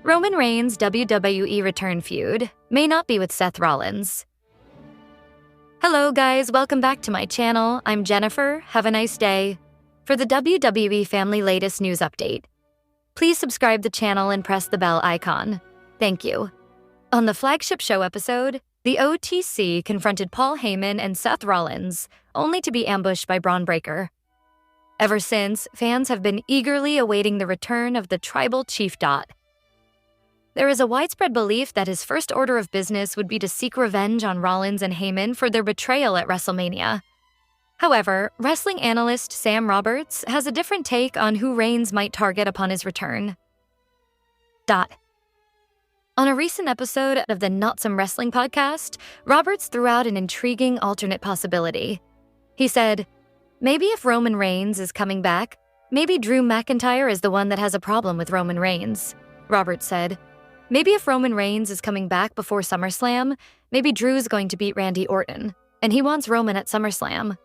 Roman Reigns' WWE return feud may not be with Seth Rollins. Hello guys, welcome back to my channel. I'm Jennifer. Have a nice day. For the WWE family latest news update, please subscribe the channel and press the bell icon. Thank you. On the flagship show episode, the OTC confronted Paul Heyman and Seth Rollins, only to be ambushed by Braun Breaker. Ever since, fans have been eagerly awaiting the return of the tribal chief. There is a widespread belief that his first order of business would be to seek revenge on Rollins and Heyman for their betrayal at WrestleMania. However, wrestling analyst Sam Roberts has a different take on who Reigns might target upon his return. On a recent episode of the Not Some Wrestling podcast, Roberts threw out an intriguing alternate possibility. He said, maybe if Roman Reigns is coming back, maybe Drew McIntyre is the one that has a problem with Roman Reigns. Roberts said, maybe if Roman Reigns is coming back before SummerSlam, maybe Drew's going to beat Randy Orton, and he wants Roman at SummerSlam.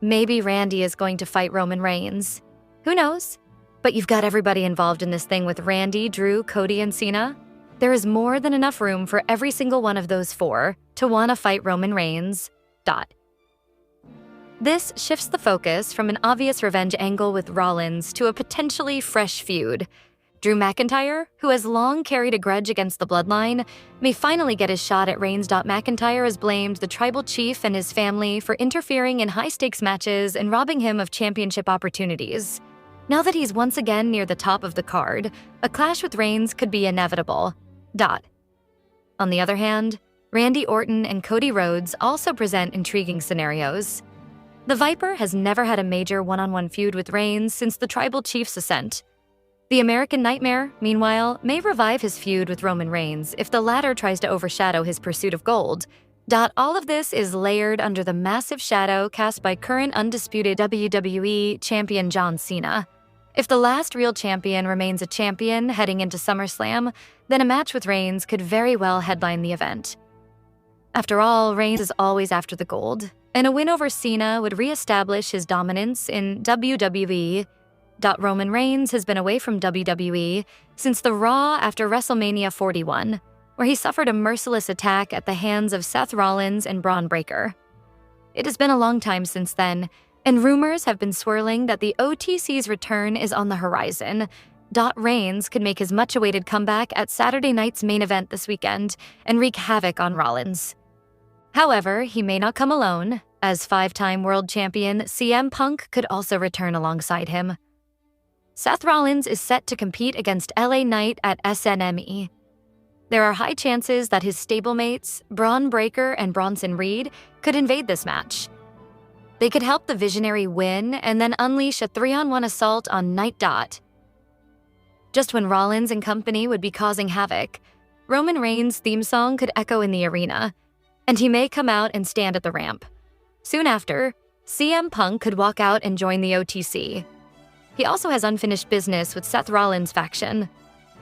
Maybe Randy is going to fight Roman Reigns. Who knows? But you've got everybody involved in this thing with Randy, Drew, Cody, and Cena. There is more than enough room for every single one of those four to want to fight Roman Reigns. This shifts the focus from an obvious revenge angle with Rollins to a potentially fresh feud. Drew McIntyre, who has long carried a grudge against the bloodline, may finally get his shot at Reigns. McIntyre has blamed the tribal chief and his family for interfering in high-stakes matches and robbing him of championship opportunities. Now that he's once again near the top of the card, a clash with Reigns could be inevitable. On the other hand, Randy Orton and Cody Rhodes also present intriguing scenarios. The Viper has never had a major one-on-one feud with Reigns since the tribal chief's ascent. The American Nightmare, meanwhile, may revive his feud with Roman Reigns if the latter tries to overshadow his pursuit of gold. All of this is layered under the massive shadow cast by current undisputed WWE champion John Cena. If the last real champion remains a champion heading into SummerSlam, then a match with Reigns could very well headline the event. After all, Reigns is always after the gold, and a win over Cena would re-establish his dominance in WWE. Roman Reigns has been away from WWE since the Raw after WrestleMania 41, where he suffered a merciless attack at the hands of Seth Rollins and Braun Breaker. It has been a long time since then, and rumors have been swirling that the OTC's return is on the horizon. Reigns could make his much-awaited comeback at Saturday night's main event this weekend and wreak havoc on Rollins. However, he may not come alone, as five-time world champion CM Punk could also return alongside him. Seth Rollins is set to compete against LA Knight at SNME. There are high chances that his stablemates, Braun Breaker and Bronson Reed, could invade this match. They could help the Visionary win and then unleash a 3-on-1 assault on Knight. Just when Rollins and company would be causing havoc, Roman Reigns' theme song could echo in the arena, and he may come out and stand at the ramp. Soon after, CM Punk could walk out and join the OTC. He also has unfinished business with Seth Rollins' faction.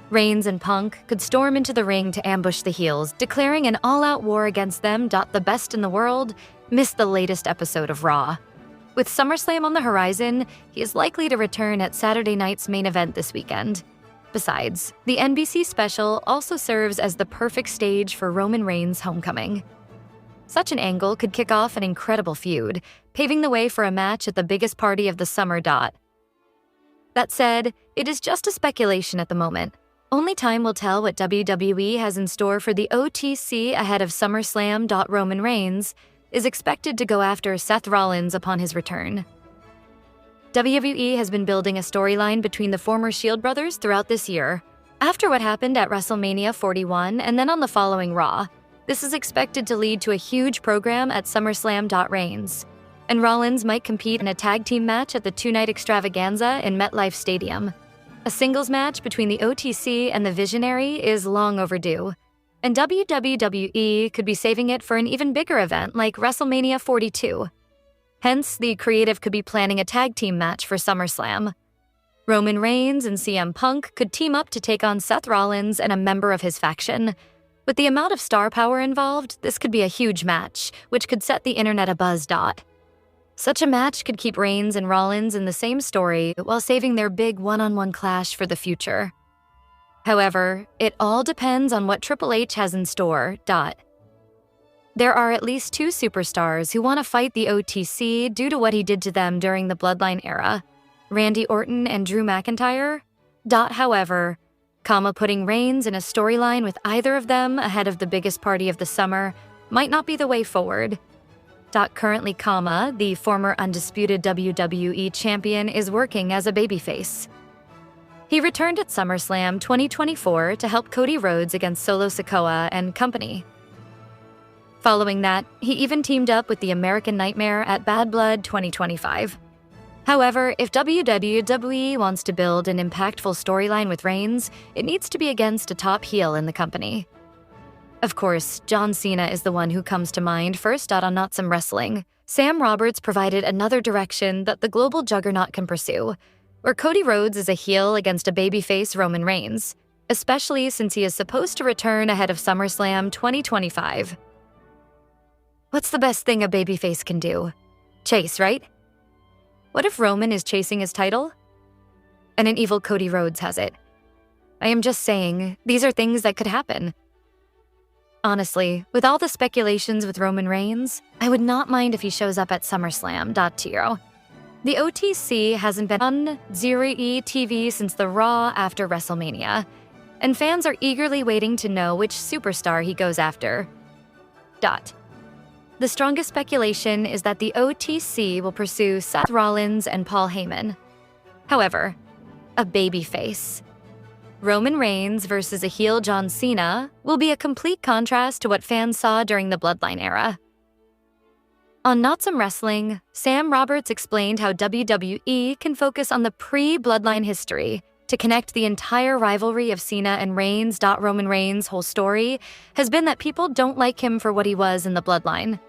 Reigns and Punk could storm into the ring to ambush the heels, declaring an all-out war against them. The best in the world missed the latest episode of Raw. With SummerSlam on the horizon, he is likely to return at Saturday night's main event this weekend. Besides, the NBC special also serves as the perfect stage for Roman Reigns' homecoming. Such an angle could kick off an incredible feud, paving the way for a match at the biggest party of the summer. That said, it is just a speculation at the moment. Only time will tell what WWE has in store for the OTC ahead of SummerSlam. Roman Reigns is expected to go after Seth Rollins upon his return. WWE has been building a storyline between the former Shield brothers throughout this year. After what happened at WrestleMania 41 and then on the following Raw, this is expected to lead to a huge program at SummerSlam. Reigns and Rollins might compete in a tag team match at the two-night extravaganza in MetLife Stadium. A singles match between the OTC and the Visionary is long overdue, and WWE could be saving it for an even bigger event like WrestleMania 42. Hence, the creative could be planning a tag team match for SummerSlam. Roman Reigns and CM Punk could team up to take on Seth Rollins and a member of his faction. With the amount of star power involved, this could be a huge match, which could set the internet abuzz. Such a match could keep Reigns and Rollins in the same story while saving their big one-on-one clash for the future. However, it all depends on what Triple H has in store. There are at least two superstars who want to fight the OTC due to what he did to them during the Bloodline era, Randy Orton and Drew McIntyre. However, putting Reigns in a storyline with either of them ahead of the biggest party of the summer might not be the way forward. Currently, the former undisputed WWE champion, is working as a babyface. He returned at SummerSlam 2024 to help Cody Rhodes against Solo Sikoa and company. Following that, he even teamed up with the American Nightmare at Bad Blood 2025. However, if WWE wants to build an impactful storyline with Reigns, it needs to be against a top heel in the company. Of course, John Cena is the one who comes to mind first on Not Some Wrestling. Sam Roberts provided another direction that the global juggernaut can pursue, where Cody Rhodes is a heel against a babyface Roman Reigns, especially since he is supposed to return ahead of SummerSlam 2025. What's the best thing a babyface can do? Chase, right? What if Roman is chasing his title? And an evil Cody Rhodes has it. I am just saying, these are things that could happen. Honestly, with all the speculations with Roman Reigns, I would not mind if he shows up at SummerSlam. The OTC hasn't been on Zuri TV since the Raw after WrestleMania, and fans are eagerly waiting to know which superstar he goes after. The strongest speculation is that the OTC will pursue Seth Rollins and Paul Heyman. However, a babyface. Roman Reigns versus a heel John Cena will be a complete contrast to what fans saw during the Bloodline era. On Not Some Wrestling, Sam Roberts explained how WWE can focus on the pre-Bloodline history to connect the entire rivalry of Cena and Reigns. Roman Reigns' whole story has been that people don't like him for what he was in the Bloodline.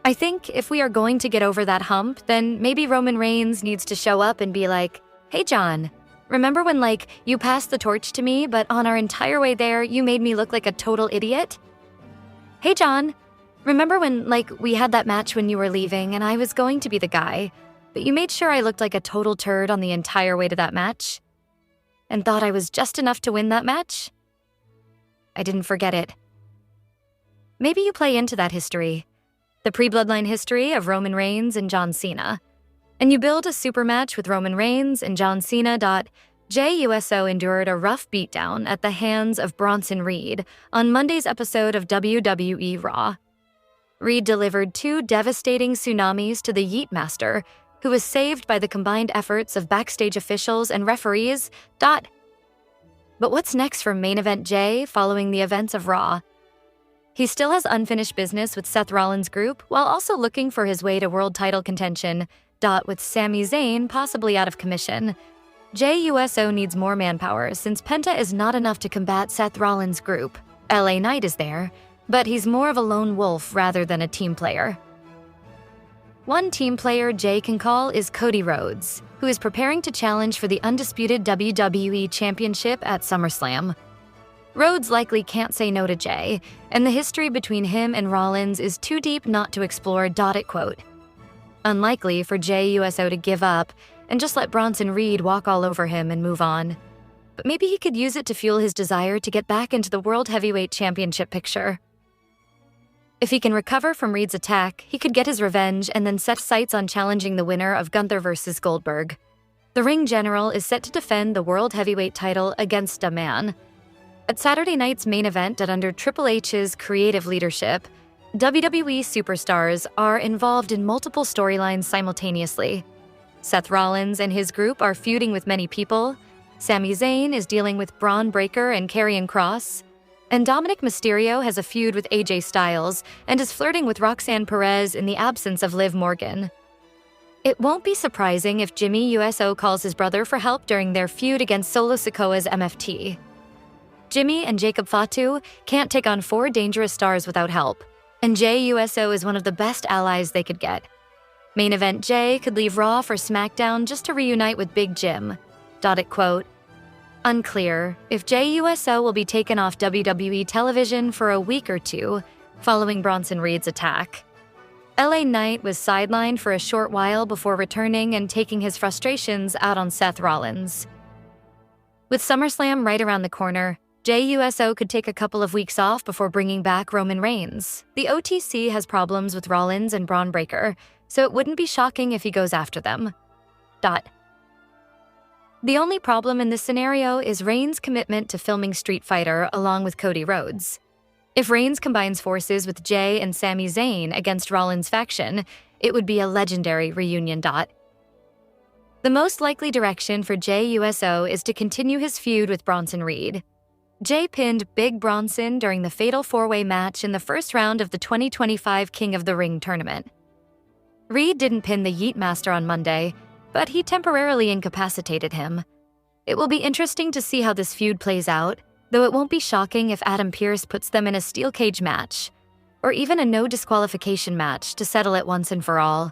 I think if we are going to get over that hump, then maybe Roman Reigns needs to show up and be like, "Hey John, remember when, you passed the torch to me, but on our entire way there, you made me look like a total idiot? Hey John, remember when, we had that match when you were leaving and I was going to be the guy, but you made sure I looked like a total turd on the entire way to that match? And thought I was just enough to win that match? I didn't forget it." Maybe you play into that history, the pre-Bloodline history of Roman Reigns and John Cena, and you build a super match with Roman Reigns and John Cena. Uso endured a rough beatdown at the hands of Bronson Reed on Monday's episode of WWE Raw. Reed delivered two devastating tsunamis to the Yeet Master, who was saved by the combined efforts of backstage officials and referees. But what's next for Main Event Jay following the events of Raw? He still has unfinished business with Seth Rollins' group while also looking for his way to world title contention. With Sami Zayn possibly out of commission, Uso needs more manpower since Penta is not enough to combat Seth Rollins' group. LA Knight is there, but he's more of a lone wolf rather than a team player. One team player Jay can call is Cody Rhodes, who is preparing to challenge for the undisputed WWE Championship at SummerSlam. Rhodes likely can't say no to Jay, and the history between him and Rollins is too deep not to explore. Quote. Unlikely for Uso to give up and just let Bronson Reed walk all over him and move on. But maybe he could use it to fuel his desire to get back into the World Heavyweight Championship picture. If he can recover from Reed's attack, he could get his revenge and then set sights on challenging the winner of Gunther vs. Goldberg. The Ring General is set to defend the World Heavyweight title against a man. At Saturday night's main event under Triple H's creative leadership, WWE superstars are involved in multiple storylines simultaneously. Seth Rollins and his group are feuding with many people, Sami Zayn is dealing with Braun Breaker and Karrion Kross, and Dominic Mysterio has a feud with AJ Styles and is flirting with Roxanne Perez in the absence of Liv Morgan. It won't be surprising if Jimmy Uso calls his brother for help during their feud against Solo Sikoa's MFT. Jimmy and Jacob Fatu can't take on four dangerous stars without help, and Uso is one of the best allies they could get. Main Event Jay could leave Raw for SmackDown just to reunite with Big Jim. Quote. Unclear if Uso will be taken off WWE television for a week or two following Bronson Reed's attack. LA Knight was sidelined for a short while before returning and taking his frustrations out on Seth Rollins. With SummerSlam right around the corner, JUSO could take a couple of weeks off before bringing back Roman Reigns. The OTC has problems with Rollins and Braun Breaker, so it wouldn't be shocking if he goes after them. The only problem in this scenario is Reigns' commitment to filming Street Fighter along with Cody Rhodes. If Reigns combines forces with Jay and Sami Zayn against Rollins' faction, it would be a legendary reunion. The most likely direction for JUSO is to continue his feud with Bronson Reed. Jay pinned Big Bronson during the Fatal 4-Way match in the first round of the 2025 King of the Ring tournament. Reed didn't pin the Yeet Master on Monday, but he temporarily incapacitated him. It will be interesting to see how this feud plays out, though it won't be shocking if Adam Pearce puts them in a steel cage match, or even a no disqualification match to settle it once and for all.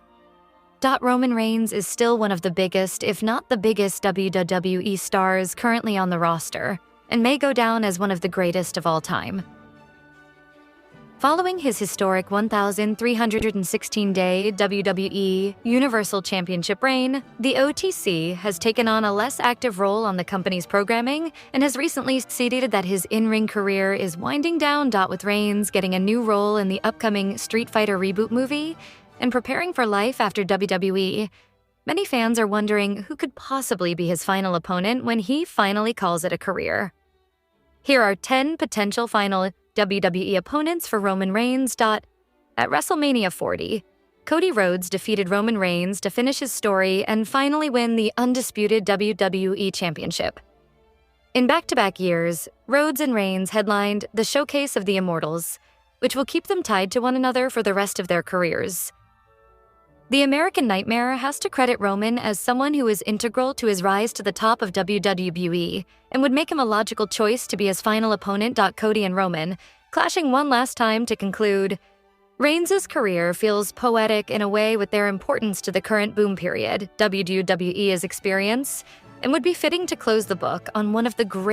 Roman Reigns is still one of the biggest, if not the biggest, WWE stars currently on the roster, and may go down as one of the greatest of all time. Following his historic 1,316-day WWE Universal Championship reign, the OTC has taken on a less active role on the company's programming and has recently stated that his in-ring career is winding down. With Reigns getting a new role in the upcoming Street Fighter reboot movie and preparing for life after WWE, many fans are wondering who could possibly be his final opponent when he finally calls it a career. Here are 10 potential final WWE opponents for Roman Reigns. At WrestleMania 40, Cody Rhodes defeated Roman Reigns to finish his story and finally win the undisputed WWE Championship. In back-to-back years, Rhodes and Reigns headlined the Showcase of the Immortals, which will keep them tied to one another for the rest of their careers. The American Nightmare has to credit Roman as someone who is integral to his rise to the top of WWE and would make him a logical choice to be his final opponent. Cody and Roman, clashing one last time to conclude. Reigns' career feels poetic in a way with their importance to the current boom period WWE is experience, and would be fitting to close the book on one of the great